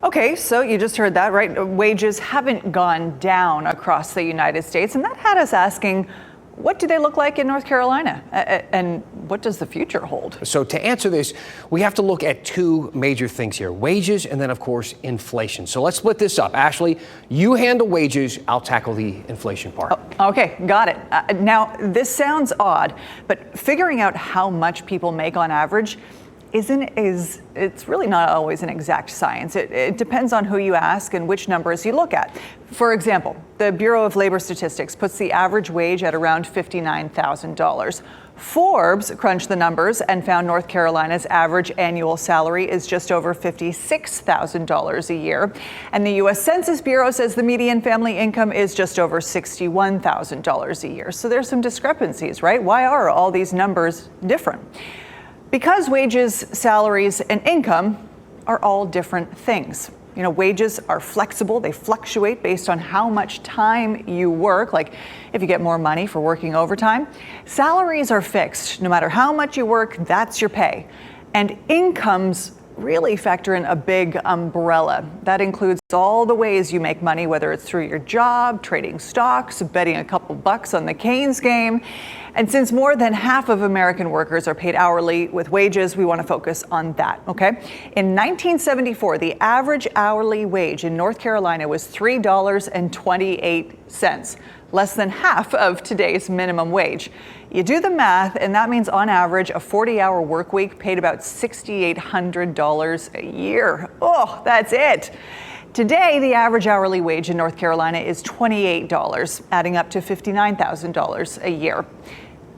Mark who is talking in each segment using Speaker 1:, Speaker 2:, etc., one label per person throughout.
Speaker 1: Okay, so you just heard that, right? Wages haven't gone down across the United States, and that had us asking, what do they look like in North Carolina? And what does the future hold?
Speaker 2: So to answer this, we have to look at two major things here, wages and then, of course, inflation. So let's split this up. Ashley, you handle wages. I'll tackle the inflation part.
Speaker 1: Oh, okay, got it. Now, this sounds odd, but figuring out how much people make on average it's really not always an exact science. It depends on who you ask and which numbers you look at. For example, the Bureau of Labor Statistics puts the average wage at around $59,000. Forbes crunched the numbers and found North Carolina's average annual salary is just over $56,000 a year. And the U.S. Census Bureau says the median family income is just over $61,000 a year. So there's some discrepancies, right? Why are all these numbers different? Because wages, salaries, and income are all different things. You know, wages are flexible. They fluctuate based on how much time you work, like if you get more money for working overtime. Salaries are fixed. No matter how much you work, that's your pay. And incomes really factor in a big umbrella. That includes all the ways you make money, whether it's through your job, trading stocks, betting a couple bucks on the Canes game. And since more than half of American workers are paid hourly with wages, we want to focus on that, okay? In 1974, the average hourly wage in North Carolina was $3.28, less than half of today's minimum wage. You do the math, and that means on average, a 40-hour work week paid about $6,800 a year. Oh, that's it. Today, the average hourly wage in North Carolina is $28, adding up to $59,000 a year.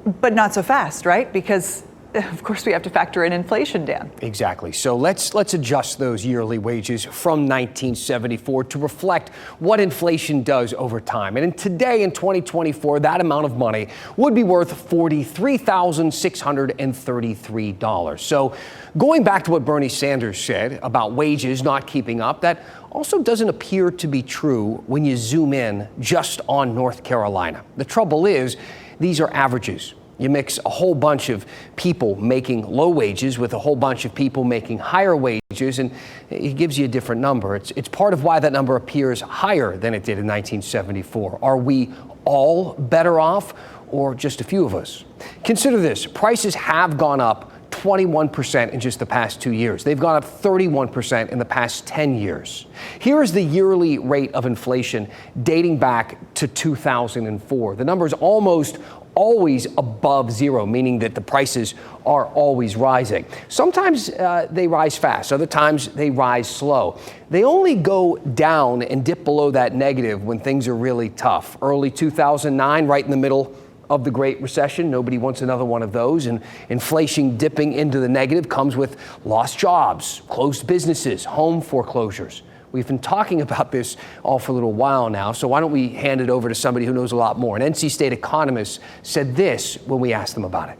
Speaker 1: But not so fast, right? Because of course, we have to factor in inflation, Dan.
Speaker 2: Exactly. So let's adjust those yearly wages from 1974 to reflect what inflation does over time. And today in 2024, that amount of money would be worth $43,633. So going back to what Bernie Sanders said about wages not keeping up, that also doesn't appear to be true when you zoom in just on North Carolina. The trouble is, these are averages. You mix a whole bunch of people making low wages with a whole bunch of people making higher wages, and it gives you a different number. It's part of why that number appears higher than it did in 1974. Are we all better off, or just a few of us? Consider this. Prices have gone up 21% in just the past 2 years. They've gone up 31% in the past 10 years. Here is the yearly rate of inflation dating back to 2004. The number is almost always above zero, meaning that the prices are always rising. Sometimes they rise fast, other times they rise slow. They only go down and dip below that negative when things are really tough. Early 2009, right in the middle of the Great Recession. Nobody wants another one of those. And inflation dipping into the negative comes with lost jobs, closed businesses, home foreclosures. We've been talking about this all for a little while now, so why don't we hand it over to somebody who knows a lot more. An NC State economist said this when we asked them about it.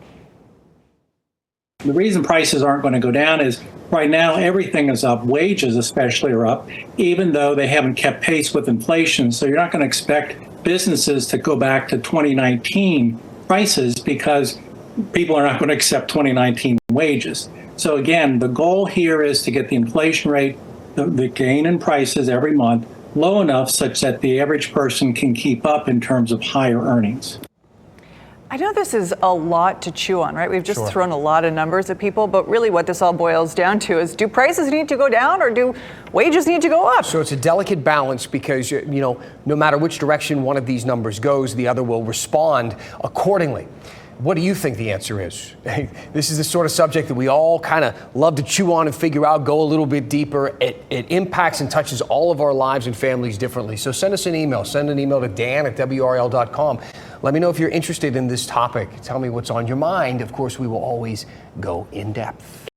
Speaker 3: The reason prices aren't going to go down is right now everything is up. Wages especially are up, even though they haven't kept pace with inflation. So you're not going to expect businesses to go back to 2019 prices because people are not going to accept 2019 wages. So again, the goal here is to get the inflation rate, the gain in prices every month, low enough such that the average person can keep up in terms of higher earnings.
Speaker 1: I know this is a lot to chew on, right? We've just thrown a lot of numbers at people, but really what this all boils down to is, do prices need to go down or do wages need to go up? So
Speaker 2: it's a delicate balance because, no matter which direction one of these numbers goes, the other will respond accordingly. What do you think the answer is? This is the sort of subject that we all kind of love to chew on and figure out, go a little bit deeper. It impacts and touches all of our lives and families differently. So send us an email. Send an email to dan@WRAL.com. Let me know if you're interested in this topic. Tell me what's on your mind. Of course, we will always go in depth.